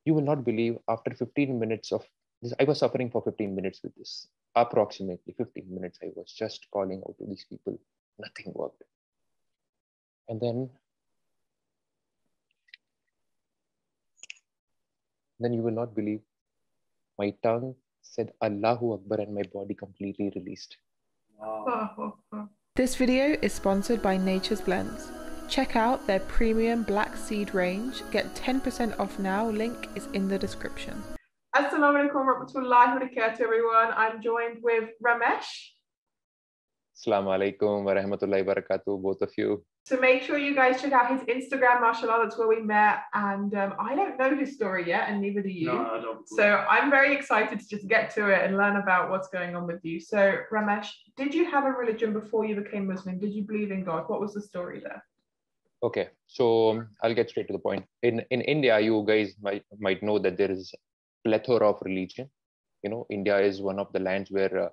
You will not believe, after 15 minutes of this, I was suffering for 15 minutes with this. Approximately 15 minutes, I was just calling out to these people. Nothing worked. And then you will not believe, my tongue said Allahu Akbar and my body completely released. Wow. This video is sponsored by Nature's Blends. Check out their premium black seed range. Get 10% off now. Link is in the description. Assalamu alaikum warahmatullahi wabarakatuh, everyone. I'm joined with Ramesh. Assalamu alaikum wa rahmatullahi wa barakatuh, both of you. So make sure you guys check out his Instagram, mashallah, that's where we met. And I don't know his story yet, and neither do you. No, I don't. So I'm very excited to just get to it and learn about what's going on with you. So Ramesh, did you have a religion before you became Muslim? Did you believe in God? What was the story there? Okay, so I'll get straight to the point. In India, you guys might know that there is a plethora of religion. You know, India is one of the lands where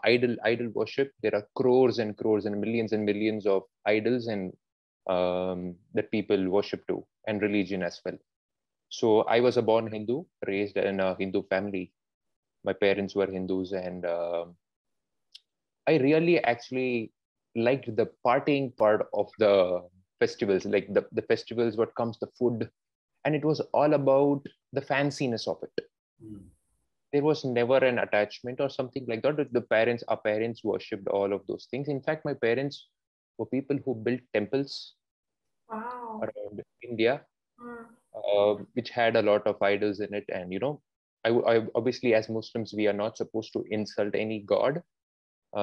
idol worship. There are crores and millions of idols and that people worship to, and religion as well. So I was a born Hindu, raised in a Hindu family. My parents were Hindus, and I really actually liked the partying part of the festivals, like the festivals, what comes, the food, and it was all about the fanciness of it. There was never an attachment or something like that. Our parents worshipped all of those things. In fact, my parents were people who built temples around India, which had a lot of idols in it. And, you know, I obviously, as Muslims, we are not supposed to insult any god,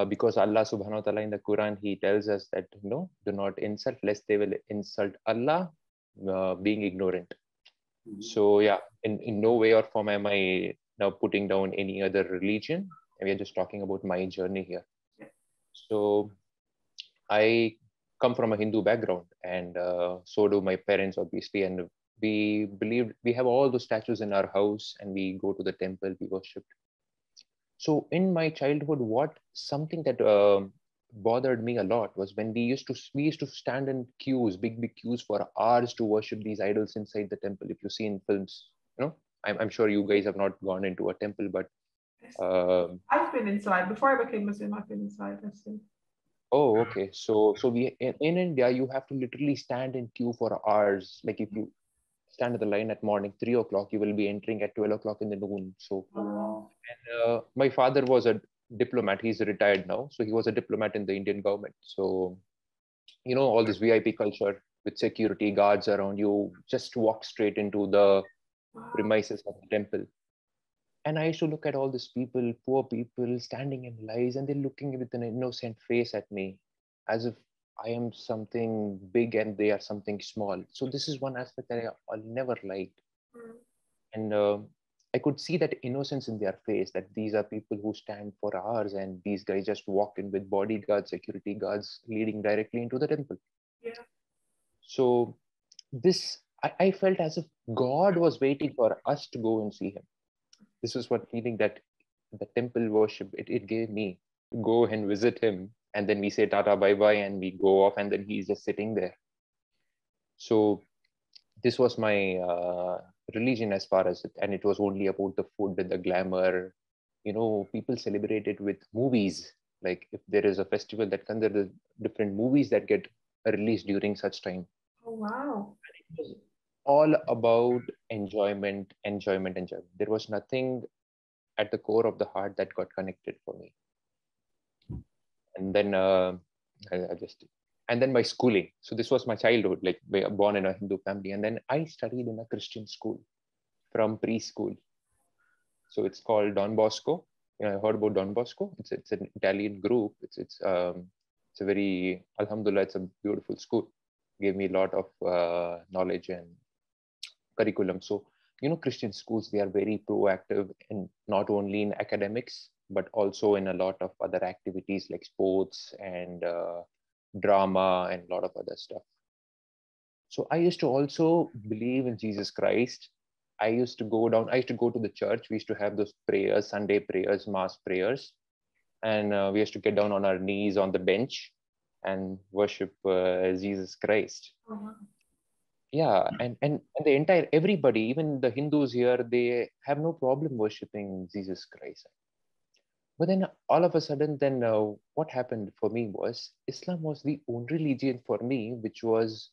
because Allah subhanahu wa ta'ala in the Quran, he tells us that, you know, do not insult, lest they will insult Allah, being ignorant. So yeah, in no way or form am I now putting down any other religion. We are just talking about my journey here. So I come from a Hindu background, and so do my parents, obviously. And we believed, we have all those statues in our house, and we go to the temple, we worshipped. So in my childhood, something that bothered me a lot was when we used to stand in queues, big queues for hours to worship these idols inside the temple. If you see in films, you know, I'm sure you guys have not gone into a temple, but I've been inside. Before I became Muslim, I've been inside. I've seen. Oh, okay. So we in India, you have to literally stand in queue for hours. Like if you stand at the line at morning 3 o'clock, you will be entering at 12 o'clock in the noon. So and my father was a diplomat. He's retired now, so he was a diplomat in the Indian government. So, you know, all this VIP culture with security guards around you, just walk straight into the premises of the temple. And I used to look at all these people, poor people, standing in lines, and they're looking with an innocent face at me, as if I am something big and they are something small. So this is one aspect that I'll never liked. And I could see that innocence in their face, that these are people who stand for hours, and these guys just walk in with bodyguards, security guards, leading directly into the temple. Yeah. So this, I felt as if God was waiting for us to go and see him. This was what feeling that the temple worship, it gave me, to go and visit him. And then we say tata, bye-bye, and we go off, and then he's just sitting there. So this was my religion as far as it, and it was only about the food and the glamour. You know, people celebrate it with movies. Like if there is a festival that comes, there are different movies that get released during such time. Oh, wow. And it was all about enjoyment. There was nothing at the core of the heart that got connected for me. And then and then my schooling. So this was my childhood, like born in a Hindu family. And then I studied in a Christian school from preschool. So it's called Don Bosco. You know, I heard about Don Bosco. It's an Italian group. It's a very, alhamdulillah, it's a beautiful school. Gave me a lot of knowledge and curriculum. So, you know, Christian schools, they are very proactive in not only in academics, but also in a lot of other activities like sports and drama and a lot of other stuff. So I used to also believe in Jesus Christ. I used to go to the church. We used to have those prayers, Sunday prayers, mass prayers. And we used to get down on our knees on the bench and worship Jesus Christ. Yeah, and the entire everybody, even the Hindus here, they have no problem worshipping Jesus Christ. But then all of a sudden, then what happened for me was Islam was the only religion for me, which was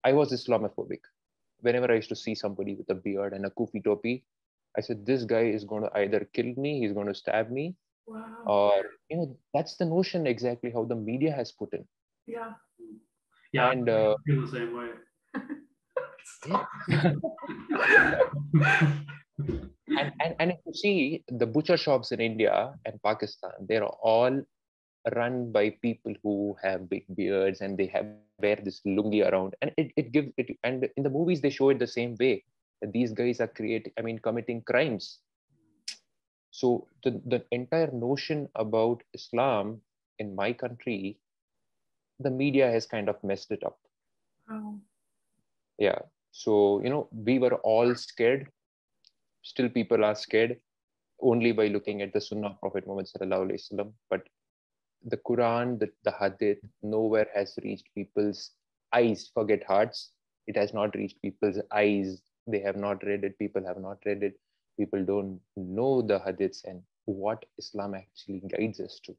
I was Islamophobic. Whenever I used to see somebody with a beard and a kufi topi, I said, this guy is going to either kill me, he's going to stab me, Wow. or, that's the notion exactly how the media has put in. Yeah. Yeah, And I feel the same way. yeah. and if you see the butcher shops in India and Pakistan, they're all run by people who have big beards and they have wear this lungi around, and it gives it. And in the movies they show it the same way, that these guys are committing crimes. So the entire notion about Islam in my country, the media has kind of messed it up. Oh. Yeah. So we were all scared. Still people are scared only by looking at the Sunnah of Prophet Muhammad sallallahu alaihi wasallam. But the Quran, the Hadith, nowhere has reached people's eyes. Forget hearts. It has not reached people's eyes. They have not read it. People have not read it. People don't know the Hadiths and what Islam actually guides us to.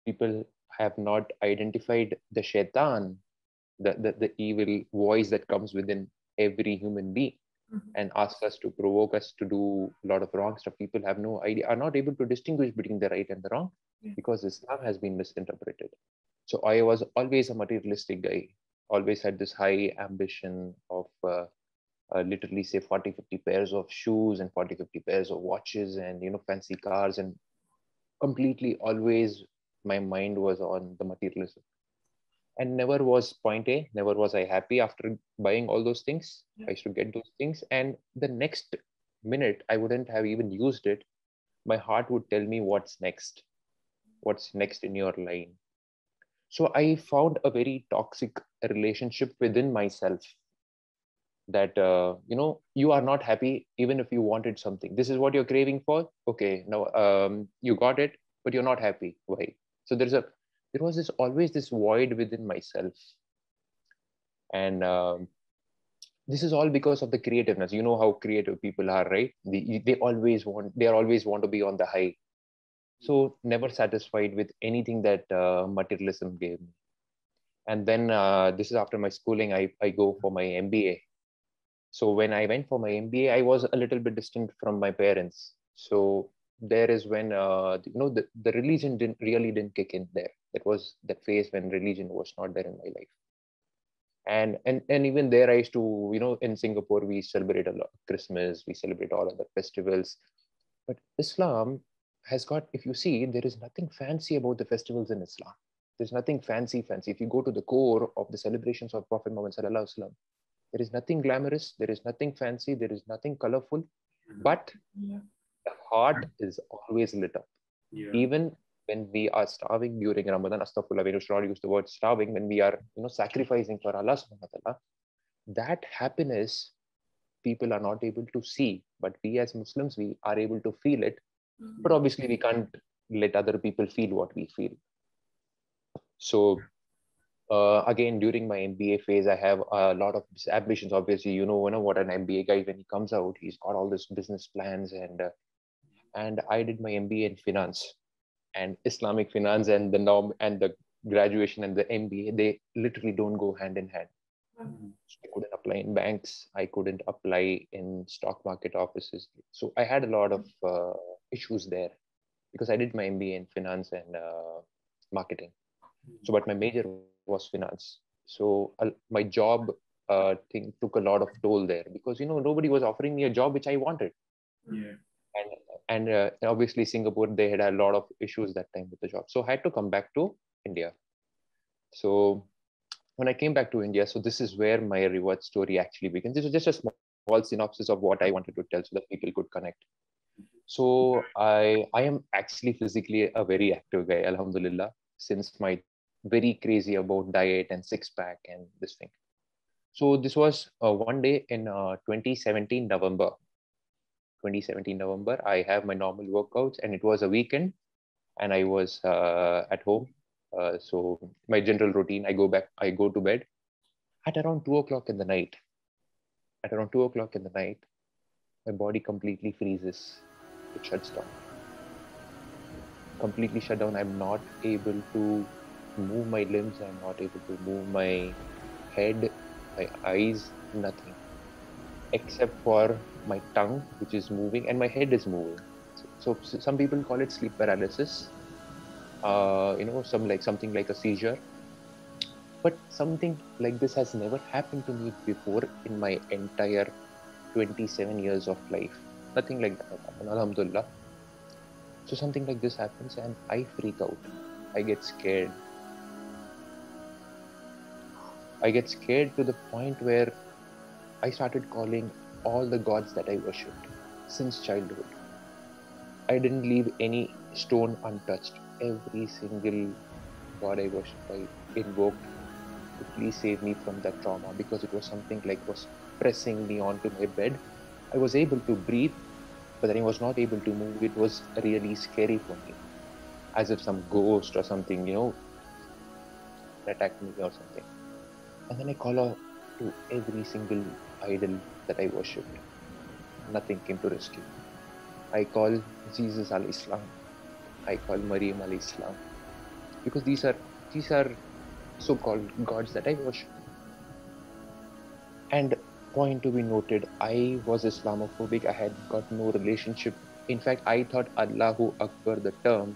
People have not identified the shaitan, the evil voice that comes within every human being and asks us to provoke us to do a lot of wrong stuff. People have no idea, are not able to distinguish between the right and the wrong because Islam has been misinterpreted. So I was always a materialistic guy, always had this high ambition of literally say 40-50 pairs of shoes and 40-50 pairs of watches and fancy cars, and completely always my mind was on the materialism. And never was point A, never was I happy after buying all those things. I used to get those things, and the next minute I wouldn't have even used it. My heart would tell me what's next in your line. So I found a very toxic relationship within myself, that you are not happy even if you wanted something. This is what you're craving for. Okay, now you got it, but you're not happy. Why? So there was always this void within myself, and this is all because of the creativeness. You know how creative people are, right? They always want to be on the high. So never satisfied with anything that materialism gave me. And then this is after my schooling. I go for my MBA. So when I went for my MBA, I was a little bit distant from my parents. So there is when the religion didn't kick in there. That was that phase when religion was not there in my life. And even there, I used to, in Singapore, we celebrate a lot of Christmas, we celebrate all other festivals. But Islam has got, if you see, there is nothing fancy about the festivals in Islam. There's nothing fancy. If you go to the core of the celebrations of Prophet Muhammad sallallahu alaihi wasallam, there is nothing glamorous, there is nothing fancy, there is nothing colorful, but the heart is always lit up. Even when we are starving during Ramadan, astaghfirullah, we should not use the word starving, when we are sacrificing for Allah subhanahu wa ta'ala, that happiness people are not able to see, but we as Muslims, we are able to feel it. But obviously we can't let other people feel what we feel. So again, during my MBA phase, I have a lot of ambitions. Obviously, you know what an MBA guy, when he comes out, he's got all this business plans, and I did my MBA in finance and Islamic finance, and the norm and the graduation and the MBA, they literally don't go hand in hand. So I couldn't apply in banks. I couldn't apply in stock market offices. So I had a lot of issues there because I did my MBA in finance and marketing. So, but my major was finance. So my job thing took a lot of toll there because nobody was offering me a job which I wanted. And obviously Singapore, they had a lot of issues that time with the job. So I had to come back to India. So when I came back to India, so this is where my reward story actually begins. This is just a small synopsis of what I wanted to tell so that people could connect. So I am actually physically a very active guy, alhamdulillah, since my very crazy about diet and six pack and this thing. So this was one day in 2017 November. I have my normal workouts, and it was a weekend, and I was at home. So my general routine, I go to bed, At around 2 o'clock in the night, my body completely freezes. It shuts down. Completely shut down. I'm not able to move my limbs. I'm not able to move my head, my eyes, nothing. Except for my tongue, which is moving, and my head is moving. So some people call it sleep paralysis. Something like a seizure. But something like this has never happened to me before in my entire 27 years of life. Nothing like that happened, alhamdulillah. So something like this happens and I freak out. I get scared. I get scared to the point where I started calling all the gods that I worshipped since childhood. I didn't leave any stone untouched. Every single god I worshipped, I invoked to please save me from that trauma, because it was something like was pressing me onto my bed. I was able to breathe, but then I was not able to move. It was really scary for me, as if some ghost or something, attacked me or something. And then I call out to every single idol that I worshipped. Nothing came to rescue. I call Jesus al-Islam. I call Maryam al-Islam, because these are so-called gods that I worship. And point to be noted, I was Islamophobic. I had got no relationship. In fact, I thought Allahu Akbar, the term,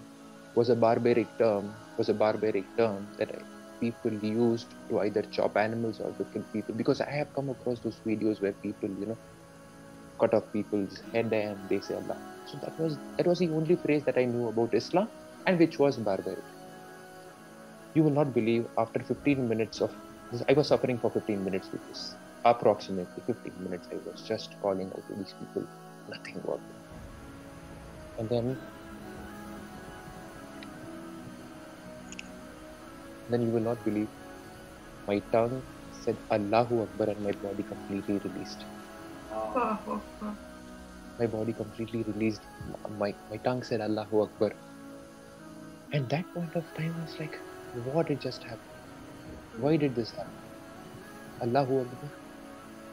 was a barbaric term that people used to either chop animals or to kill people. Because I have come across those videos where people, cut off people's head and they say Allah. So that was the only phrase that I knew about Islam, and which was barbaric. You will not believe, after 15 minutes of this, I was suffering for 15 minutes with this. Approximately 15 minutes, I was just calling out to these people. Nothing worked. And then you will not believe, my tongue said Allahu Akbar and my body completely released. My body completely released. My tongue said Allahu Akbar. And that point of time I was like, what had just happened? Why did this happen? Allahu Akbar.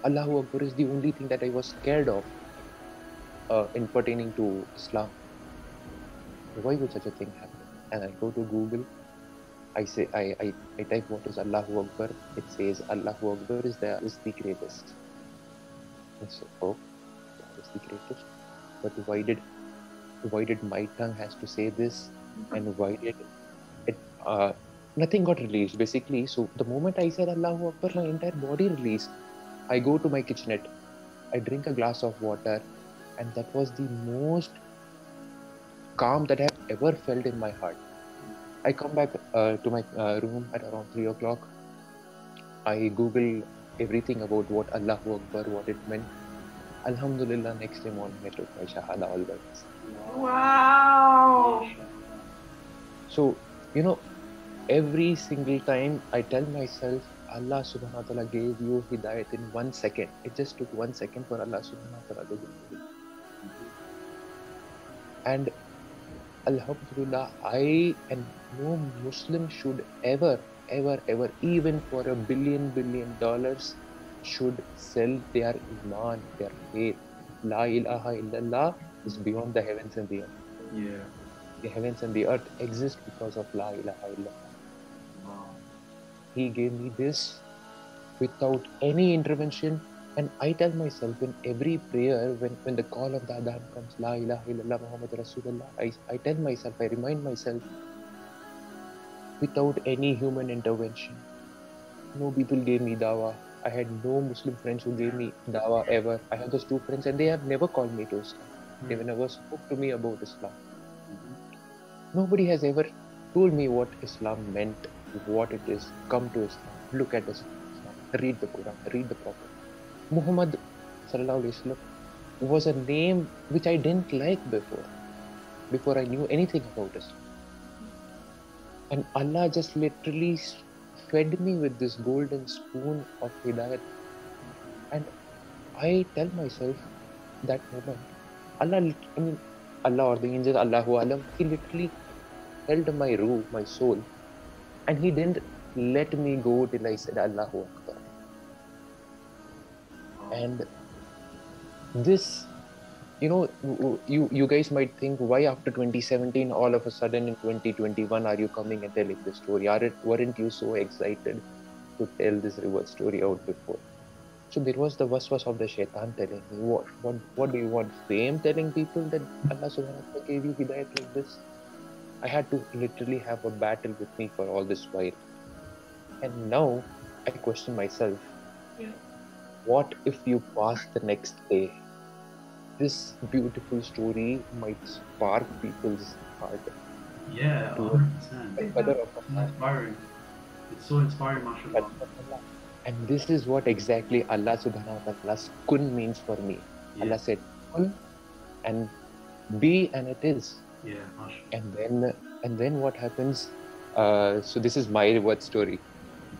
Allahu Akbar is the only thing that I was scared of in pertaining to Islam. Why would such a thing happen? And I go to Google. I type what is Allahu Akbar. It says Allahu Akbar is the greatest. I said, oh, that is the greatest. But why did my tongue has to say this? And why did it? Nothing got released basically. So the moment I said Allahu Akbar, my entire body released. I go to my kitchenette. I drink a glass of water, and that was the most calm that I have ever felt in my heart. I come back to my room at around 3 o'clock. I Google everything about what Allahu Akbar, what it meant. Alhamdulillah, next day morning I took my Shahada all that. Wow. So, every single time I tell myself, Allah subhanahu wa ta'ala gave you hidayat in 1 second. It just took 1 second for Allah subhanahu wa ta'ala to give you. And Alhamdulillah, I and no Muslim should ever, even for $1 billion, should sell their iman, their faith. La ilaha illallah is beyond the heavens and the earth. Yeah. The heavens and the earth exist because of La ilaha illallah. Wow. He gave me this without any intervention. And I tell myself in every prayer, when the call of the adhan comes, La ilaha illallah Muhammad Rasulullah, I tell myself, I remind myself, without any human intervention. No people gave me dawah. I had no Muslim friends who gave me dawah ever. I have those 2 friends and they have never called me to Islam. They never spoke to me about Islam. Nobody has ever told me what Islam meant, what it is. Come to Islam, look at Islam, read the Quran, read the Prophet. Muhammad sallallahu alaihi wasallam was a name which I didn't like before I knew anything about Islam. And Allah just literally fed me with this golden spoon of hidayat. And I tell myself that moment, Allah or the angel, Allahu Alam, He literally held my soul, and He didn't let me go till I said Allahu Akbar. And this, you guys might think, why after 2017 all of a sudden in 2021 are you coming and telling this story? Weren't you so excited to tell this reverse story out before? So there was the waswas of the shaitan telling me, what do you want? Fame? Telling people that Allah subhanahu wa ta'ala gave you hidayat like this? I had to literally have a battle with me for all this while. And now I question myself, what if you pass the next day? This beautiful story might spark people's heart. Yeah, to 100%. a better of It's inspiring. It's so inspiring, mashallah. And this is what exactly Allah subhanahu wa ta'ala's kun means for me. Yeah. Allah said kun and be, and it is. Yeah, mashallah. And then what happens? So this is my reward story.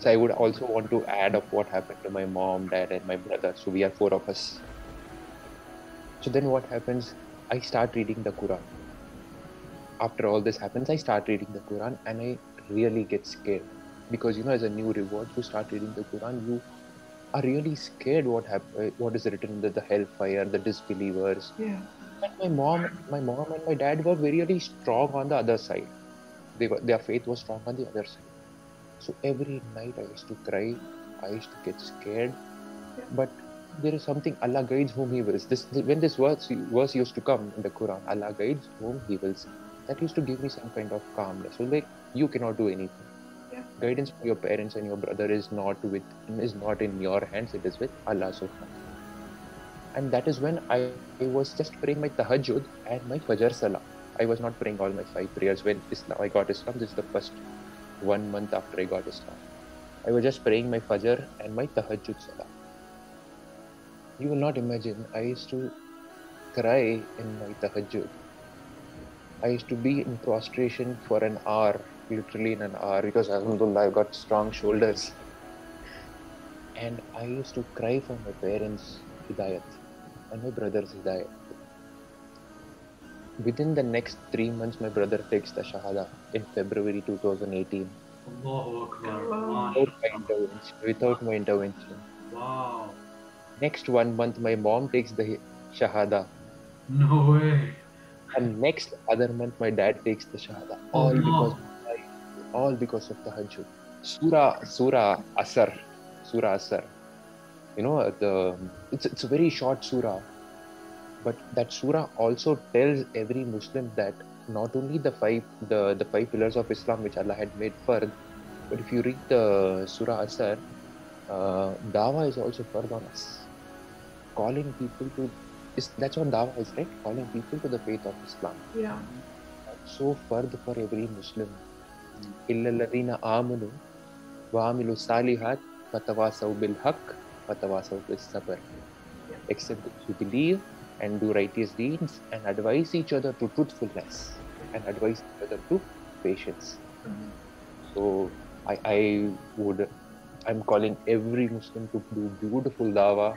So I would also want to add of what happened to my mom, dad, and my brother. So we are 4 of us. So then what happens? I start reading the Quran. After all this happens, I start reading the Quran and I really get scared. Because as a new reward, you start reading the Quran, you are really scared what is written in the hellfire, the disbelievers. Yeah. And my mom and my dad were really strong on the other side. Their faith was strong on the other side. So every night I used to cry, I used to get scared. Yeah. But there is something, Allah guides whom He wills. When this verse used to come in the Quran, Allah guides whom He wills. That used to give me some kind of calmness. So like, you cannot do anything. Yeah. Guidance for your parents and your brother is not in your hands. It is with Allah subhanahu. And that is when I was just praying my tahajjud and my fajr salah. I was not praying all my 5 prayers. When I got Islam, this is the first 1 month after I got Islam. I was just praying my fajr and my tahajjud salah. You will not imagine, I used to cry in my tahajjud. I used to be in prostration for an hour, literally in an hour, because alhamdulillah, I've got strong shoulders. And I used to cry for my parents' hidayat and my brother's hidayat. Within the next 3 months, my brother takes the Shahada in February 2018. Allahu Akbar. Without my intervention. Wow. Next 1 month, my mom takes the Shahada. No way. And next other month, my dad takes the Shahada. All because of Tahajjud. Surah Asr. It's a very short surah. But that surah also tells every Muslim that not only the five pillars of Islam which Allah had made fard, but if you read the Surah Asr, dawah is also fard on us. Calling people to, that's what dawah is, right? Calling people to the faith of Islam. Yeah. So fard for every Muslim. إِلَّا الَّذِينَ آمَنُوا وَعَمِلُوا الصَّالِحَاتِ وَتَوَاصَوْا بِالْحَقِّ وَتَوَاصَوْا بِالصَّبْرِ. Except that you believe and do righteous deeds and advise each other to truthfulness and advise each other to patience. Mhm. So I'm calling every Muslim to do beautiful dawah.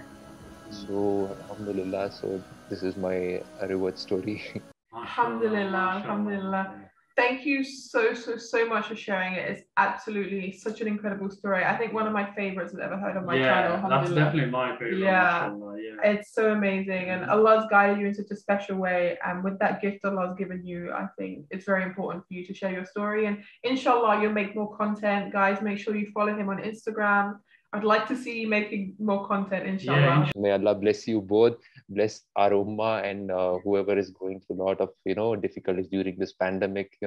So alhamdulillah, so this is my reward story. Alhamdulillah, alhamdulillah. Thank you so much for sharing it. It's absolutely such an incredible story. I think one of my favorites I've ever heard on my channel. That's Alhamdulillah. definitely my favorite. Yeah. Yeah. It's so amazing, and Allah's guided you in such a special way, and with that gift Allah's given you, I think it's very important for you to share your story, and inshallah you'll make more content. Guys, make sure you follow him on Instagram. I'd like to see you making more content, inshallah. Yeah, May Allah bless you both, bless our ummah and whoever is going through a lot of difficulties during this pandemic.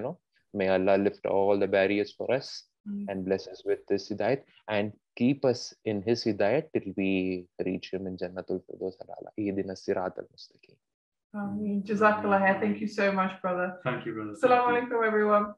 May Allah lift all the barriers for us and bless us with this hidayat and keep us in His hidayat till we reach Him in Jannatul Firdaus al-A'la. Ihdina as-siratal mustaqim. Jazakallah khair. Thank you so much, brother. Thank you, brother. Assalamu alaikum, everyone.